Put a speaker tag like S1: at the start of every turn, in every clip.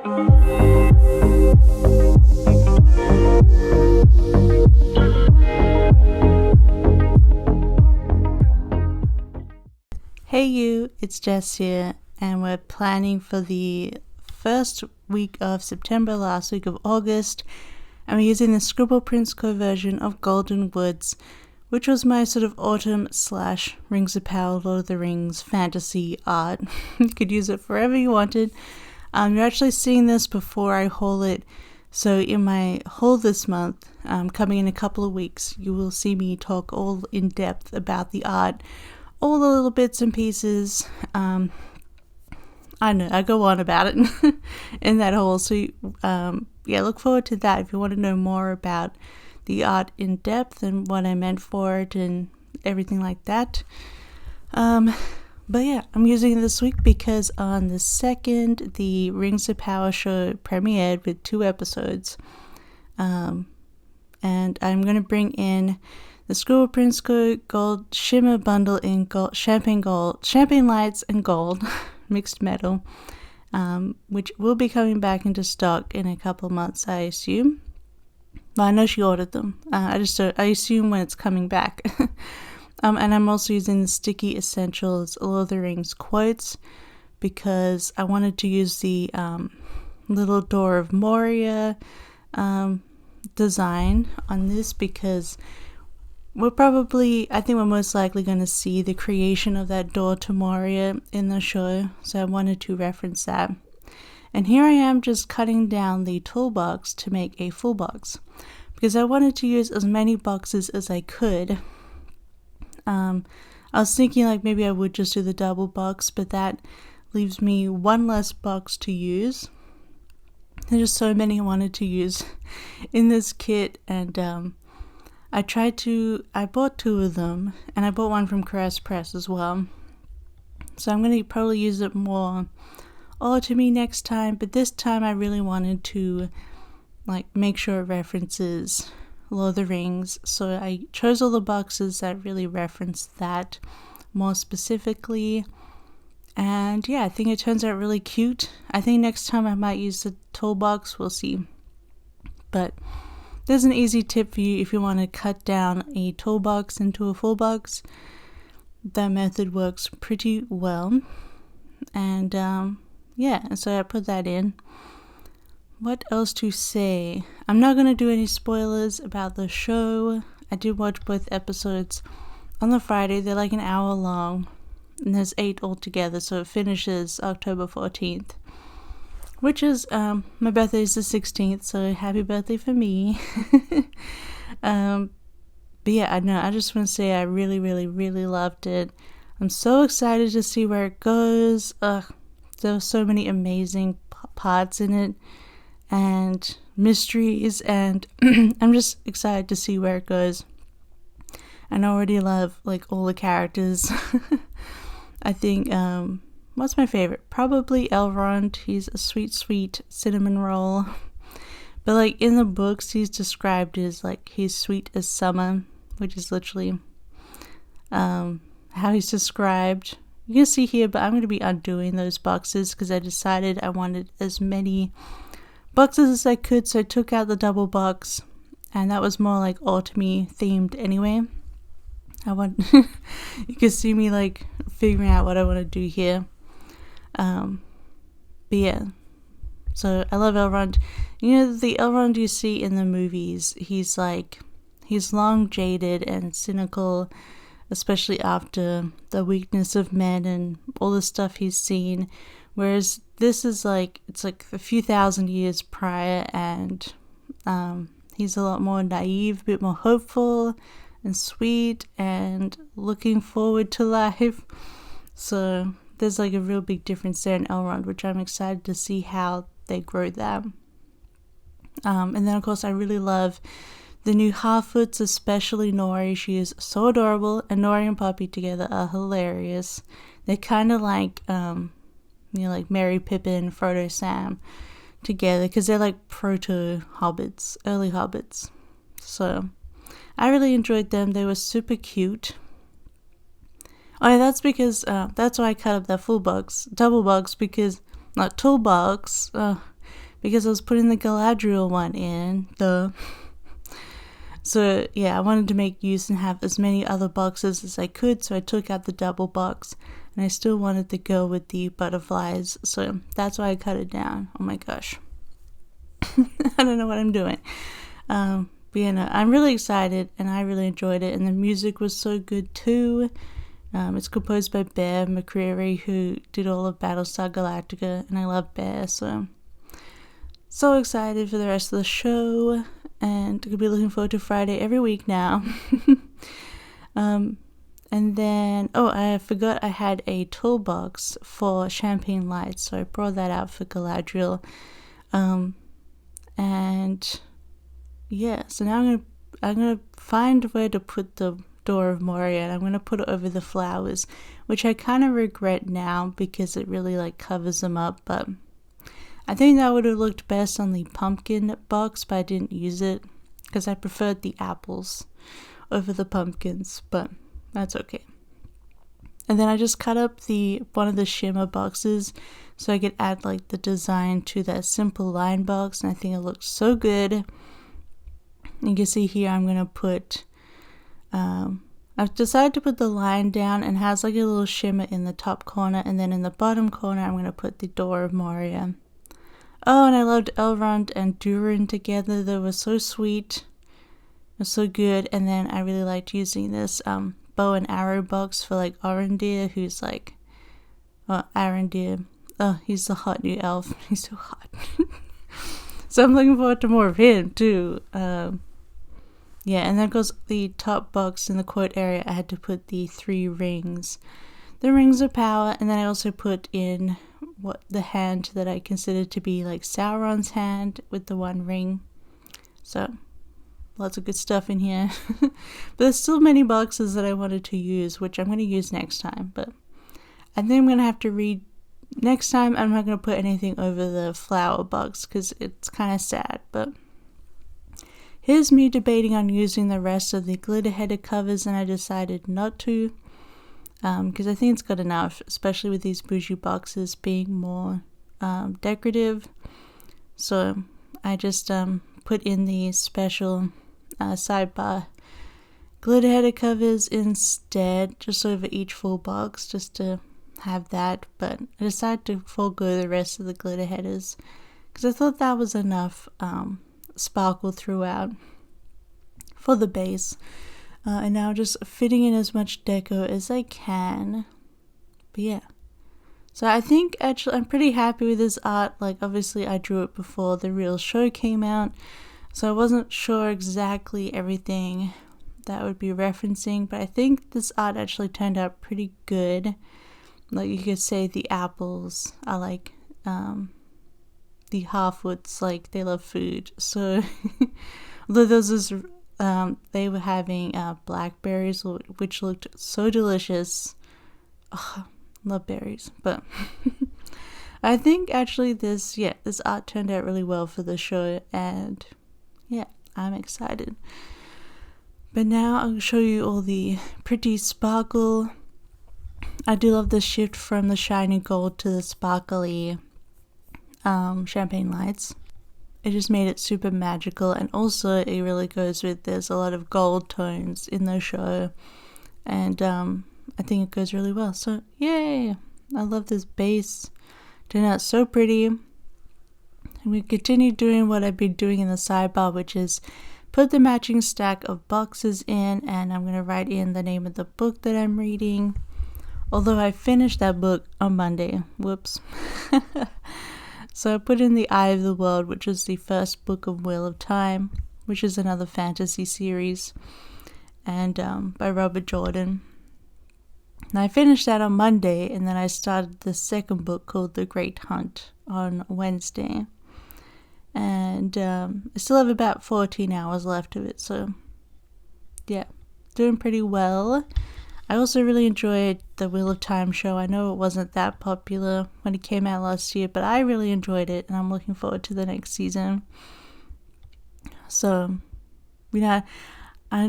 S1: Hey you, it's Jess here, and we're planning for the first week of September, last week of August, and we're using the Scribble Prints Co version of Golden Woods, which was my sort of autumn / Rings of Power, Lord of the Rings fantasy art. You could use it forever you wanted. You're actually seeing this before I haul it, so in my haul this month, coming in a couple of weeks, you will see me talk all in depth about the art, all the little bits and pieces. I know, I go on about it in that haul. So yeah, look forward to that if you want to know more about the art in depth and what I meant for it and everything like that. But yeah, I'm using it this week because on the 2nd, the Rings of Power show premiered with 2 episodes. And I'm going to bring in the Scribble Prints Co Gold Shimmer Bundle in gold, Champagne Lights and Gold mixed metal, which will be coming back into stock in a couple of months, I assume. But I know she ordered them. I assume when it's coming back. And I'm also using the Sticky Essentials Lord of the Rings quotes because I wanted to use the little Door of Moria design on this because I think we're most likely going to see the creation of that door to Moria in the show, so I wanted to reference that. And here I am just cutting down the toolbox to make a full box, because I wanted to use as many boxes as I could. I was thinking like maybe I would just do the double box, but that leaves me one less box to use. There's just so many I wanted to use in this kit, and I bought 2 of them, and I bought one from Caress Press as well. So I'm going to probably use it more to me next time, but this time I really wanted to make sure it references Lord of the Rings. So I chose all the boxes that really reference that more specifically. And yeah, I think it turns out really cute. I think next time I might use the toolbox, we'll see. But there's an easy tip for you if you want to cut down a toolbox into a full box. That method works pretty well. And yeah, so I put that in. What else to say? I'm not going to do any spoilers about the show. I did watch both episodes on the Friday. They're like an hour long, and there's 8 altogether, so it finishes October 14th. Which is, my birthday is the 16th, so happy birthday for me. But yeah, I just want to say I really, really, really loved it. I'm so excited to see where it goes. There were so many amazing parts in it, and mysteries, and I'm just excited to see where it goes. And I already love, all the characters. I think, what's my favorite? Probably Elrond. He's a sweet, sweet cinnamon roll. But in the books, he's described as he's sweet as summer, which is literally how he's described. You can see here, but I'm going to be undoing those boxes because I decided I wanted as many boxes as I could, so I took out the double box, and that was more autumn-y themed anyway. You can see me figuring out what I want to do here. But yeah, so I love Elrond. You know, the Elrond you see in the movies, he's long jaded and cynical, especially after the weakness of men and all the stuff he's seen, whereas this is it's a few thousand years prior, and he's a lot more naive, a bit more hopeful and sweet and looking forward to life. So there's a real big difference there in Elrond, which I'm excited to see how they grow that. And then of course I really love the new Harfoots, especially Nori. She is so adorable, and Nori and Poppy together are hilarious. They're kind of like Merry, Pippin, Frodo, Sam together, because they're proto-hobbits, early hobbits. So I really enjoyed them. They were super cute. Oh yeah, that's why I cut up that double box, because, not toolbox, because I was putting the Galadriel one in. So yeah, I wanted to make use and have as many other boxes as I could, so I took out the double box, and I still wanted to go with the butterflies, so that's why I cut it down. Oh my gosh. I don't know what I'm doing. But yeah, no, I'm really excited, and I really enjoyed it, and the music was so good too. It's composed by Bear McCreary, who did all of Battlestar Galactica, and I love Bear, so excited for the rest of the show, and could be looking forward to Friday every week now. And then, I forgot I had a toolbox for Champagne Lights, so I brought that out for Galadriel. And yeah, so now I'm gonna find where to put the Door of Moria, and I'm gonna put it over the flowers, which I kind of regret now because it really like covers them up, but I think that would have looked best on the pumpkin box, but I didn't use it because I preferred the apples over the pumpkins, but that's okay. And then I just cut up one of the shimmer boxes so I could add like the design to that simple line box, and I think it looks so good. You can see here I'm gonna put I've decided to put the line down, and has like a little shimmer in the top corner, and then in the bottom corner I'm gonna put the Door of Moria. Oh, and I loved Elrond and Durin together. They were so sweet. It was so good. And then I really liked using this bow and arrow box for like Arondir, who's like, Arondir. Oh, he's the hot new elf. He's so hot. So I'm looking forward to more of him too. Yeah, and then goes the top box in the quote area. I had to put the 3 rings. The rings of power, and then I also put in the hand that I considered to be like Sauron's hand with the 1 ring. So lots of good stuff in here. But there's still many boxes that I wanted to use, which I'm going to use next time. But I think I'm going to have to read next time. I'm not going to put anything over the flower box because it's kind of sad. But here's me debating on using the rest of the glitter headed covers, and I decided not to. Because I think it's good enough, especially with these bougie boxes being more decorative. So I just put in the special sidebar glitter headed covers instead, just over each full box, just to have that. But I decided to forego the rest of the glitter headers because I thought that was enough sparkle throughout for the base. And now just fitting in as much deco as I can. But yeah. So I think actually I'm pretty happy with this art. Like obviously I drew it before the real show came out, so I wasn't sure exactly everything that would be referencing, but I think this art actually turned out pretty good. Like you could say the apples are like the Halfwoods, like they love food. So although those is they were having blackberries, which looked so delicious. Oh, love berries. But I think actually this art turned out really well for the show, and yeah, I'm excited. But now I'll show you all the pretty sparkle. I do love the shift from the shiny gold to the sparkly champagne lights. It just made it super magical, and also it really goes with, there's a lot of gold tones in the show, and I think it goes really well. So yay! I love this base. Turned out so pretty. And we continue doing what I've been doing in the sidebar, which is put the matching stack of boxes in, and I'm going to write in the name of the book that I'm reading. Although I finished that book on Monday. Whoops. So I put in The Eye of the World, which is the first book of Wheel of Time, which is another fantasy series, and by Robert Jordan. And I finished that on Monday, and then I started the second book called The Great Hunt on Wednesday. And I still have about 14 hours left of it, so yeah, doing pretty well. I also really enjoyed the Wheel of Time show. I know it wasn't that popular when it came out last year, but I really enjoyed it, and I'm looking forward to the next season. So, I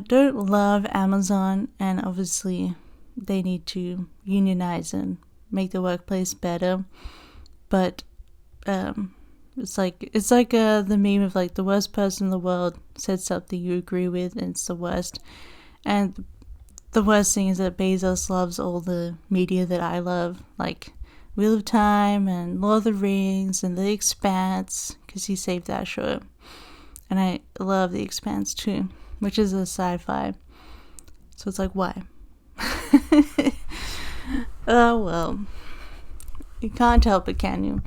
S1: don't love Amazon, and obviously they need to unionize and make the workplace better. But It's like the meme of like the worst person in the world said something you agree with and it's the worst. And the worst thing is that Bezos loves all the media that I love, like Wheel of Time and Lord of the Rings and The Expanse, because he saved that show. And I love The Expanse too, which is a sci-fi. So it's like, why? Oh well. You can't help it, can you?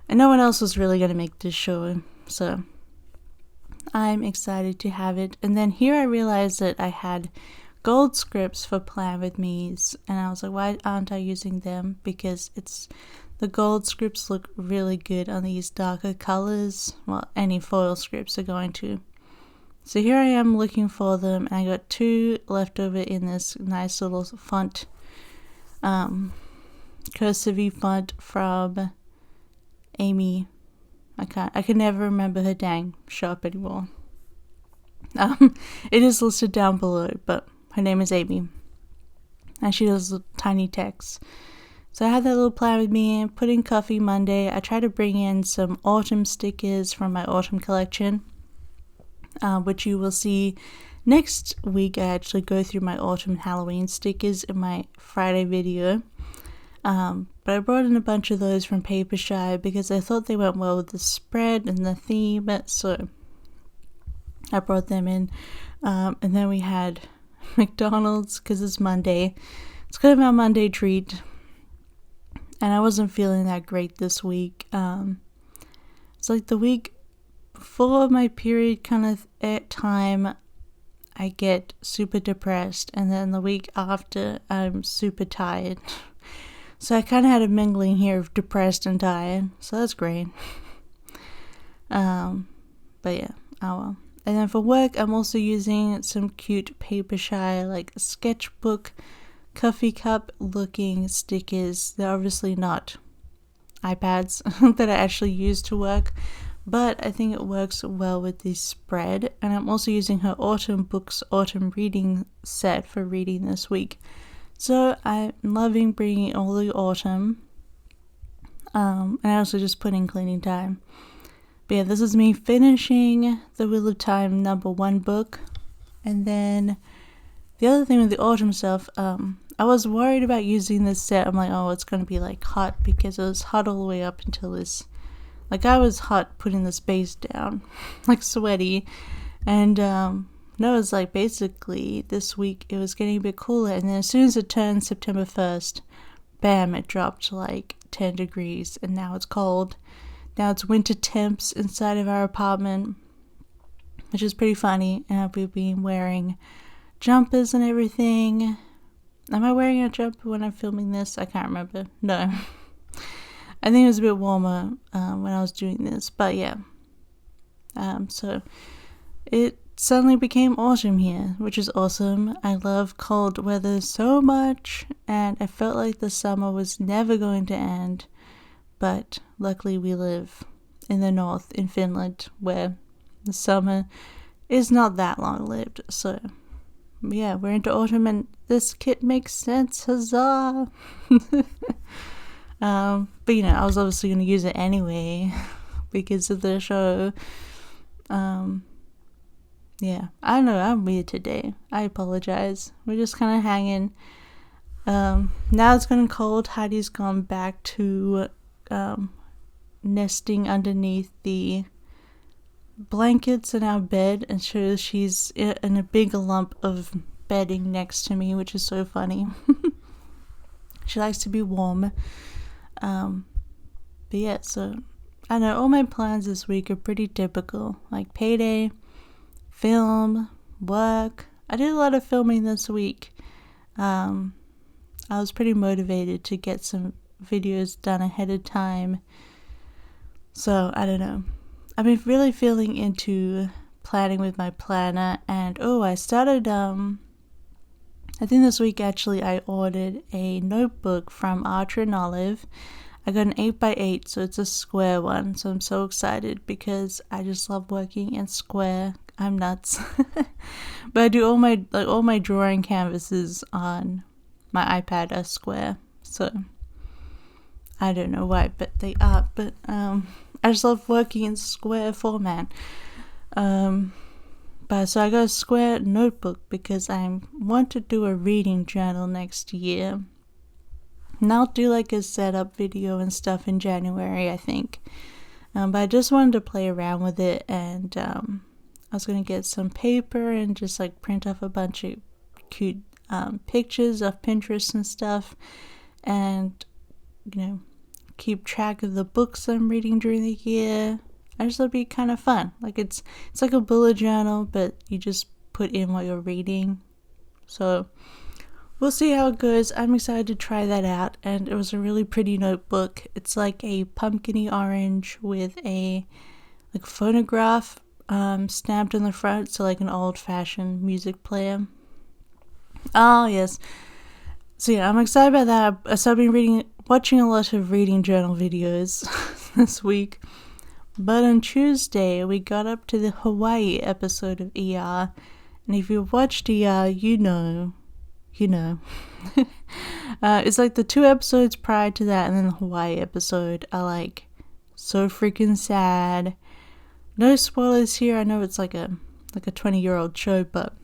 S1: And no one else was really going to make this show, so I'm excited to have it. And then here I realized that I had gold scripts for Plan With Me's, and I was like, why aren't I using them? Because the gold scripts look really good on these darker colors. Well, any foil scripts are going to. So here I am looking for them, and I got 2 left over in this nice little font, cursive font from Amy. I can never remember her dang shop anymore. It is listed down below, but her name is Amy, and she does tiny text. So I had that little plan with me, putting Coffee Monday. I tried to bring in some autumn stickers from my autumn collection, which you will see next week. I actually go through my autumn Halloween stickers in my Friday video. But I brought in a bunch of those from Papershire because I thought they went well with the spread and the theme, so I brought them in. And then we had McDonald's because it's Monday. It's kind of our Monday treat, and I wasn't feeling that great this week. It's like the week before my period kind of time, I get super depressed, and then the week after, I'm super tired. So I kind of had a mingling here of depressed and tired, so that's great. But yeah, oh well. And then for work, I'm also using some cute Papershire, like sketchbook, coffee cup looking stickers. They're obviously not iPads that I actually use to work, but I think it works well with the spread. And I'm also using her autumn books, autumn reading set for reading this week. So I'm loving bringing all the autumn. And I also just put in cleaning time. But yeah, this is me finishing the Wheel of Time #1 book. And then the other thing with the autumn stuff, I was worried about using this set. I'm like, oh, it's going to be like hot, because it was hot all the way up until this. Like, I was hot putting this base down, like sweaty. And no, it was like basically this week it was getting a bit cooler. And then as soon as it turned September 1st, bam, it dropped to like 10 degrees. And now it's cold. Now it's winter temps inside of our apartment, which is pretty funny. And we've been wearing jumpers and everything. Am I wearing a jumper when I'm filming this? I can't remember. No. I think it was a bit warmer when I was doing this. But yeah. So it suddenly became autumn here, which is awesome. I love cold weather so much. And I felt like the summer was never going to end. But luckily we live in the north, in Finland, where the summer is not that long-lived. So, yeah, we're into autumn, and this kit makes sense. Huzzah! But, you know, I was obviously going to use it anyway because of the show. Yeah, I don't know. I'm weird today. I apologize. We're just kind of hanging. Now it's getting cold. Heidi's gone back to nesting underneath the blankets in our bed, and she's in a big lump of bedding next to me, which is so funny. She likes to be warm. But yeah, so I know all my plans this week are pretty typical, like payday, film, work. I did a lot of filming this week. I was pretty motivated to get some videos done ahead of time. So I don't know. I've been really feeling into planning with my planner, and I started I think this week actually I ordered a notebook from Archer and Olive. I got an 8x8, so it's a square one, so I'm so excited because I just love working in square. I'm nuts. But I do all my drawing canvases on my iPad are square, so I don't know why, but they are. But I just love working in square format. But so I got a square notebook because I want to do a reading journal next year. And I'll do like a setup video and stuff in January, I think. But I just wanted to play around with it, and I was going to get some paper and just like print off a bunch of cute pictures of Pinterest and stuff, and keep track of the books I'm reading during the year. I just thought it'd be kind of fun. Like it's like a bullet journal, but you just put in what you're reading. So we'll see how it goes. I'm excited to try that out, and it was a really pretty notebook. It's like a pumpkiny orange with a like phonograph stamped in the front, so like an old-fashioned music player. Oh yes. So yeah, I'm excited about that. So I've been watching a lot of reading journal videos this week. But on Tuesday, we got up to the Hawaii episode of ER. And if you've watched ER, you know. It's like the 2 episodes prior to that and then the Hawaii episode are like so freaking sad. No spoilers here. I know it's like a 20-year-old show, but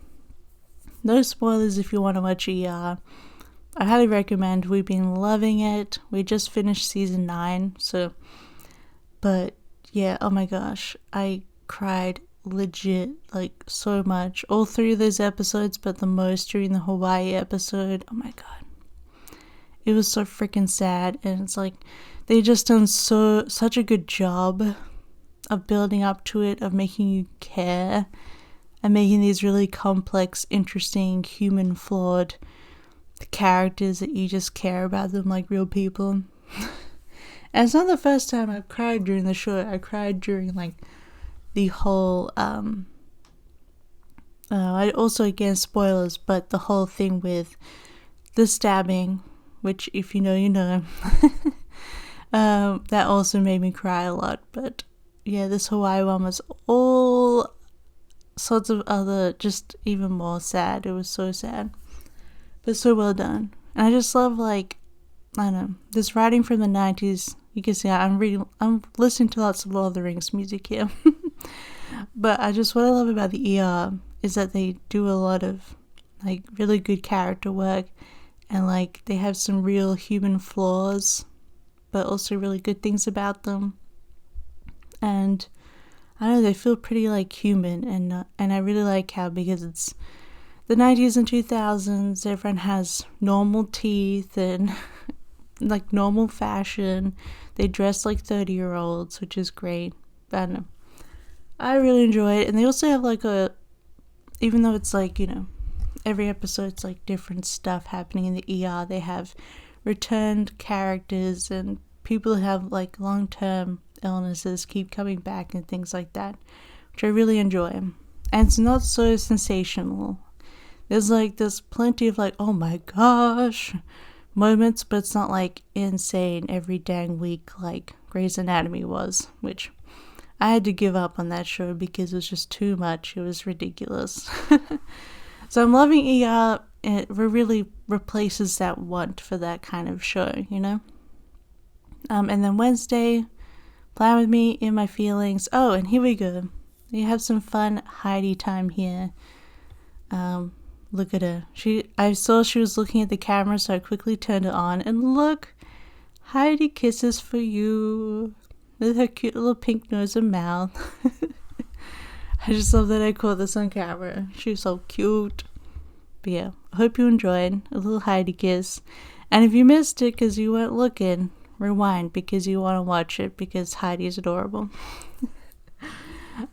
S1: no spoilers if you want to watch ER. I highly recommend. We've been loving it. We just finished season 9, but yeah, oh my gosh, I cried legit like so much all 3 of those episodes, but the most during the Hawaii episode. Oh my god, it was so freaking sad, and it's like they just done such a good job of building up to it, of making you care and making these really complex, interesting, human, flawed characters that you just care about them like real people. And it's not the first time I've cried during the show. I cried during like the whole I also, again, spoilers, but the whole thing with the stabbing, which if you know, you know. That also made me cry a lot. But yeah, this Hawaii one was all sorts of other, just even more sad. It was so sad, but so well done. And I just love, like, I don't know, this writing from the 90s. You can see I'm listening to lots of Lord of the Rings music here. But what I love about the ER is that they do a lot of like really good character work, and like they have some real human flaws, but also really good things about them. And I don't know, they feel pretty like human, and I really like how, because it's the 90s and 2000s, everyone has normal teeth and like normal fashion. They dress like 30-year-olds, which is great. I don't know, I really enjoy it. And they also have like even though it's like, you know, every episode's like different stuff happening in the ER, they have returned characters and people who have like long-term illnesses keep coming back and things like that, which I really enjoy. And it's not so sensational. There's plenty of like, oh my gosh moments, but it's not like insane every dang week like Grey's Anatomy was, which I had to give up on that show because it was just too much. It was ridiculous. So I'm loving ER. It really replaces that want for that kind of show, you know? And then Wednesday, Plan With Me, In My Feelings. Oh, and here we go. You have some fun Heidi time here. Look at her. I saw she was looking at the camera, so I quickly turned it on. And look, Heidi kisses for you with her cute little pink nose and mouth. I just love that I caught this on camera. She's so cute. But yeah, I hope you enjoyed a little Heidi kiss. And if you missed it because you weren't looking, rewind because you want to watch it, because Heidi's adorable.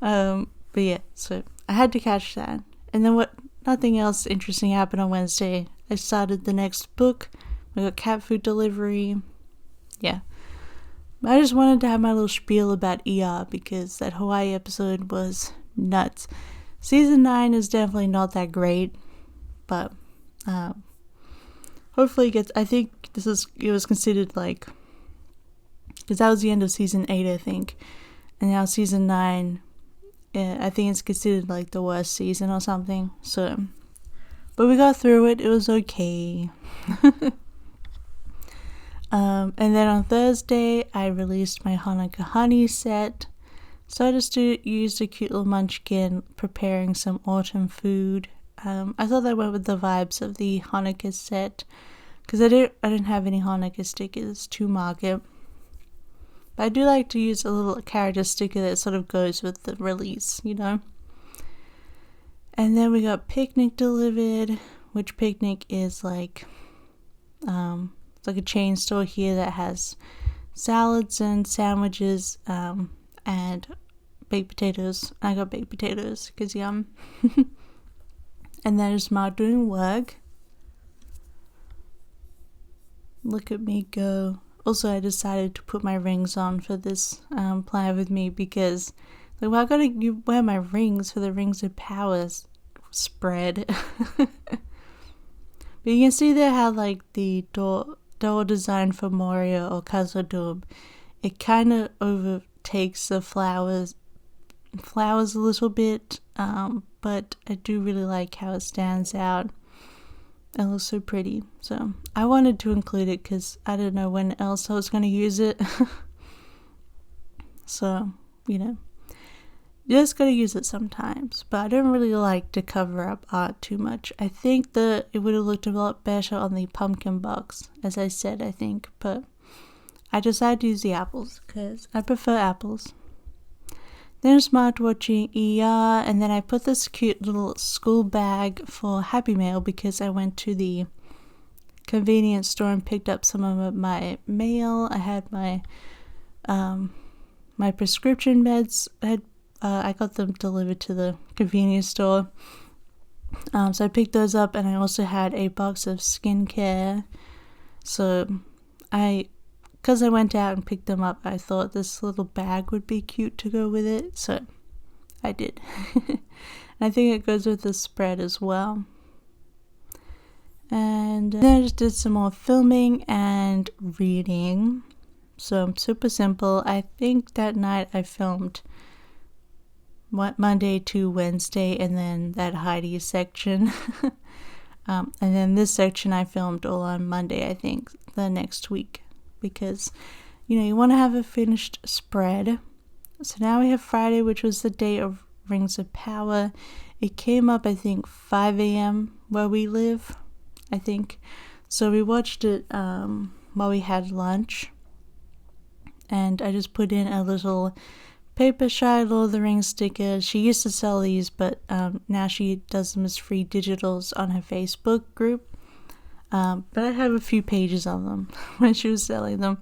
S1: But yeah, so I had to catch that. And then nothing else interesting happened on Wednesday. I started the next book. I got cat food delivery. Yeah. I just wanted to have my little spiel about ER because that Hawaii episode was nuts. Season 9 is definitely not that great, but hopefully it gets, I think it was considered like, because that was the end of season 8, I think, and now season 9, I think it's considered like the worst season or something. So, but we got through it. It was okay. And then on Thursday, I released my Hanukkah honey set. So I just used a cute little munchkin preparing some autumn food. I thought that went with the vibes of the Hanukkah set, because I didn't have any Hanukkah stickers to market. But I do like to use a little character sticker that sort of goes with the release, you know. And then we got Picnic delivered, which Picnic is like, it's like a chain store here that has salads and sandwiches, and baked potatoes. I got baked potatoes because yum. And then there's Mark doing work. Look at me go. Also, I decided to put my rings on for this plan with me because, like, well, I gotta wear my rings for the Rings of Power spread. But you can see there how, like, the door design for Moria or Khazad-dûm, it kind of overtakes the flowers a little bit, but I do really like how it stands out. It looks so pretty, so I wanted to include it because I didn't know when else I was going to use it. So, you know, you just gotta use it sometimes, but I don't really like to cover up art too much. I think that it would have looked a lot better on the pumpkin box, as I said, I think, but I decided to use the apples because I prefer apples. Then I started watching ER, and then I put this cute little school bag for Happy Mail because I went to the convenience store and picked up some of my mail. I had my my prescription meds. I got them delivered to the convenience store. So I picked those up, and I also had a box of skincare. So because I went out and picked them up, I thought this little bag would be cute to go with it, so I did. And I think it goes with the spread as well. And then I just did some more filming and reading. So super simple. I think that night I filmed Monday to Wednesday, and then that Heidi section. And then this section I filmed all on Monday, I think, the next week. Because, you know, you want to have a finished spread. So now we have Friday, which was the day of Rings of Power. It came up, I think, 5 a.m. where we live, I think. So we watched it while we had lunch. And I just put in a little Papershire Lord of the Rings sticker. She used to sell these, but now she does them as free digitals on her Facebook group. But I have a few pages of them when she was selling them.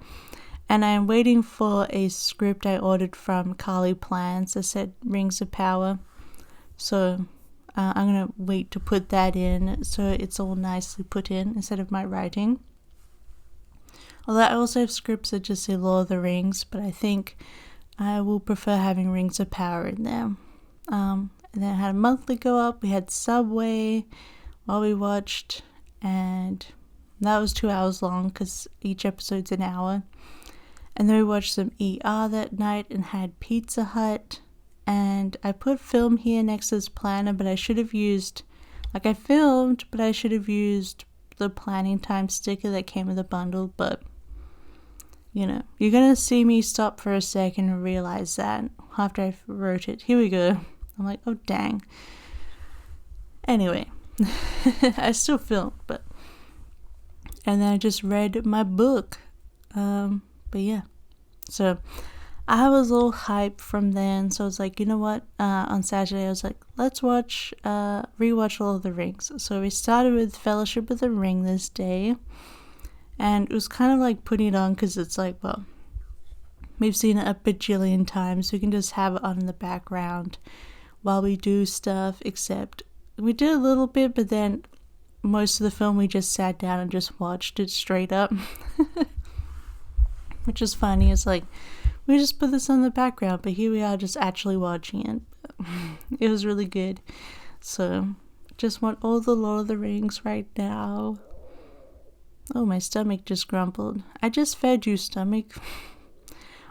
S1: And I'm waiting for a script I ordered from Carly Plans that said Rings of Power. So I'm going to wait to put that in so it's all nicely put in instead of my writing. Although I also have scripts that just say Lord of the Rings, but I think I will prefer having Rings of Power in there. And then I had a monthly go up. We had Subway while we watched, and that was 2 hours long because each episode's an hour. And then we watched some ER that night and had Pizza Hut. And I put film here next to this planner, but I should have used, like I filmed, but I should have used the planning time sticker that came with the bundle. But, you know, you're going to see me stop for a second and realize that after I wrote it. Here we go. I'm like, oh, dang. Anyway, I still filmed, but... And then I just read my book. But yeah. So I was a little hyped from then. So I was like, you know what? On Saturday, I was like, let's rewatch Lord of the Rings. So we started with Fellowship of the Ring this day. And it was kind of like putting it on because it's like, well, we've seen it a bajillion times. We can just have it on in the background while we do stuff, except we did a little bit, but then most of the film we just sat down and just watched it straight up. Which is funny. It's like, we just put this on the background, but here we are just actually watching it. It was really good. So, just want all the Lord of the Rings right now. Oh, my stomach just grumbled. I just fed you, stomach.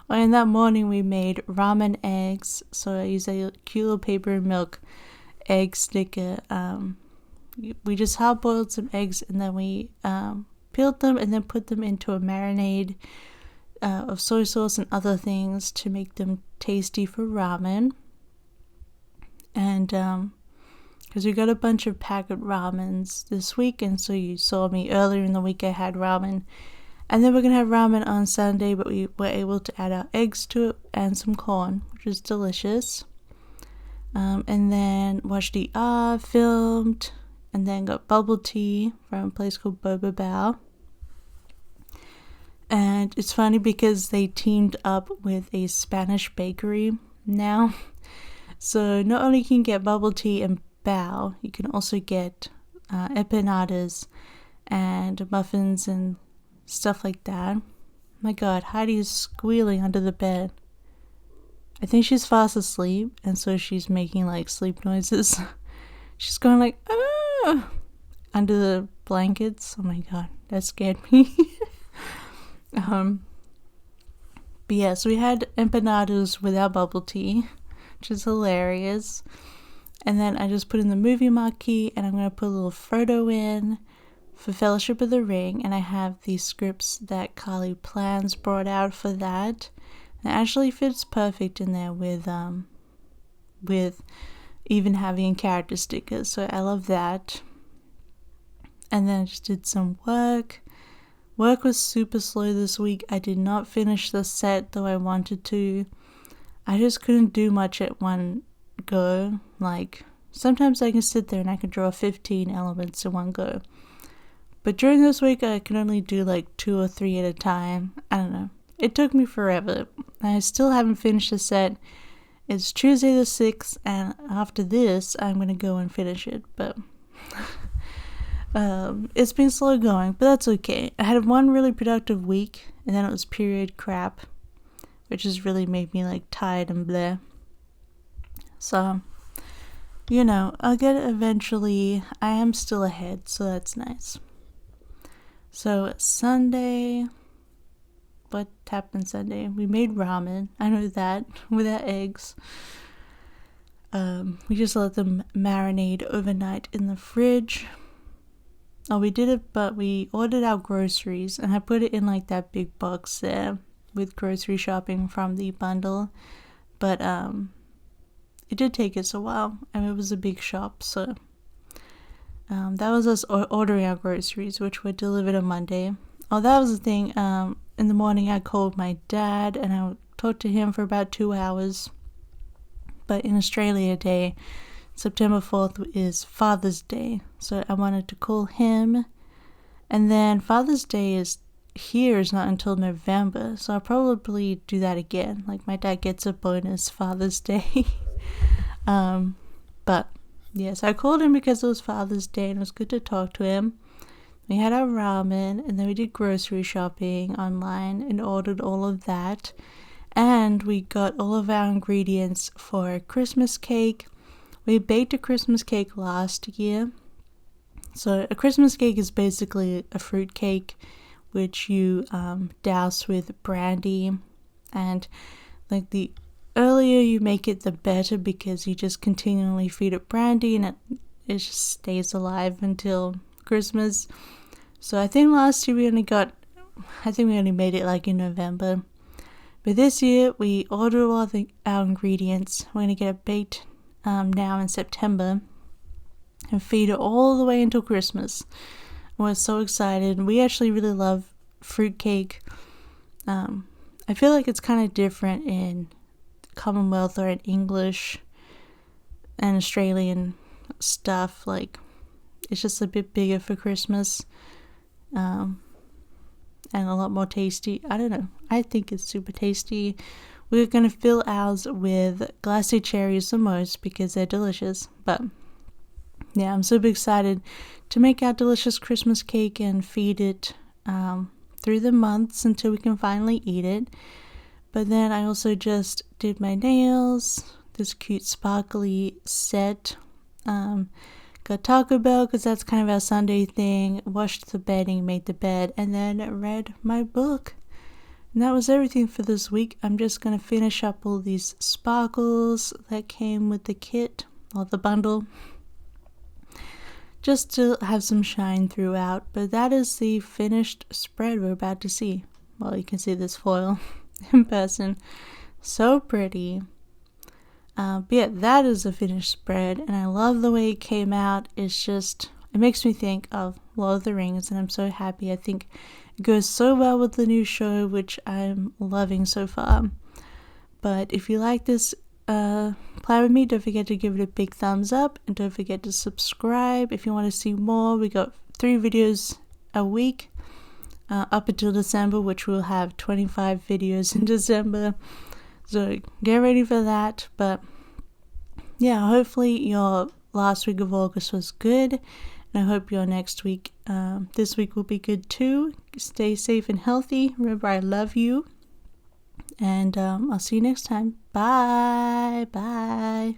S1: And that morning we made ramen eggs. So I used a cute little paper and milk egg sticker. We just hard boiled some eggs, and then we peeled them and then put them into a marinade of soy sauce and other things to make them tasty for ramen. And because we got a bunch of packet ramens this week, and so you saw me earlier in the week I had ramen. And then we're going to have ramen on Sunday, but we were able to add our eggs to it and some corn, which is delicious. And then watched ER, filmed, and then got bubble tea from a place called Boba Bao. And it's funny because they teamed up with a Spanish bakery now. So not only can you get bubble tea and bao, you can also get empanadas and muffins and stuff like that. My god, Heidi is squealing under the bed. I think she's fast asleep, and so she's making like sleep noises. She's going like, ah, under the blankets. Oh my god, that scared me. But yeah, so we had empanadas without bubble tea, which is hilarious. And then I just put in the movie marquee, and I'm going to put a little Frodo in for Fellowship of the Ring, and I have these scripts that Carly Plans brought out for that. And it actually fits perfect in there with even having character stickers, so I love that. And then I just did some work. Work was super slow this week. I did not finish the set, though I wanted to. I just couldn't do much at one go. Like, sometimes I can sit there and I can draw 15 elements in one go. But during this week, I can only do like 2 or 3 at a time. I don't know. It took me forever. I still haven't finished the set. It's Tuesday the 6th, and after this, I'm going to go and finish it. But it's been slow going, but that's okay. I had one really productive week, and then it was period crap, which has really made me like tired and bleh. So, you know, I'll get it eventually. I am still ahead, so that's nice. So Sunday, what happened Sunday? We made ramen. I know that, without eggs. We just let them marinate overnight in the fridge. Oh, we did it, but we ordered our groceries, and I put it in like that big box there with grocery shopping from the bundle. But it did take us a while. I mean, it was a big shop, so that was us ordering our groceries, which were delivered on Monday. Oh, that was the thing. In the morning, I called my dad, and I talked to him for about 2 hours. But in Australia Day, September 4th is Father's Day, so I wanted to call him. And then Father's Day is not until November, so I'll probably do that again. Like, my dad gets a bonus Father's Day. But yes, I called him because it was Father's Day, and it was good to talk to him. We had our ramen, and then we did grocery shopping online and ordered all of that. And we got all of our ingredients for a Christmas cake. We baked a Christmas cake last year. So a Christmas cake is basically a fruit cake, which you douse with brandy. And like, the earlier you make it, the better, because you just continually feed it brandy, and it just stays alive until Christmas. So I think last year we only made it like in November. But this year we ordered all our ingredients. We're going to get it baked now in September and feed it all the way until Christmas. We're so excited. We actually really love fruitcake. I feel like it's kind of different in Commonwealth or in English and Australian stuff. Like, it's just a bit bigger for Christmas. And a lot more tasty. I don't know. I think it's super tasty. We're going to fill ours with glassy cherries the most because they're delicious. But yeah, I'm super excited to make our delicious Christmas cake and feed it through the months until we can finally eat it. But then I also just did my nails, this cute sparkly set. Got Taco Bell because that's kind of our Sunday thing. Washed the bedding, made the bed, and then read my book. And that was everything for this week. I'm just going to finish up all these sparkles that came with the kit, or the bundle. just to have some shine throughout. But that is the finished spread we're about to see. Well, you can see this foil in person. So pretty. But yeah, that is a finished spread, and I love the way it came out. It's just, it makes me think of Lord of the Rings, and I'm so happy. I think it goes so well with the new show, which I'm loving so far. But if you like this plan with me, don't forget to give it a big thumbs up, and don't forget to subscribe if you want to see more. We got 3 videos a week up until December, which we'll have 25 videos in December. So get ready for that. But yeah, hopefully your last week of August was good, and I hope your next week, this week, will be good too. Stay safe and healthy. Remember, I love you, and I'll see you next time. Bye. Bye.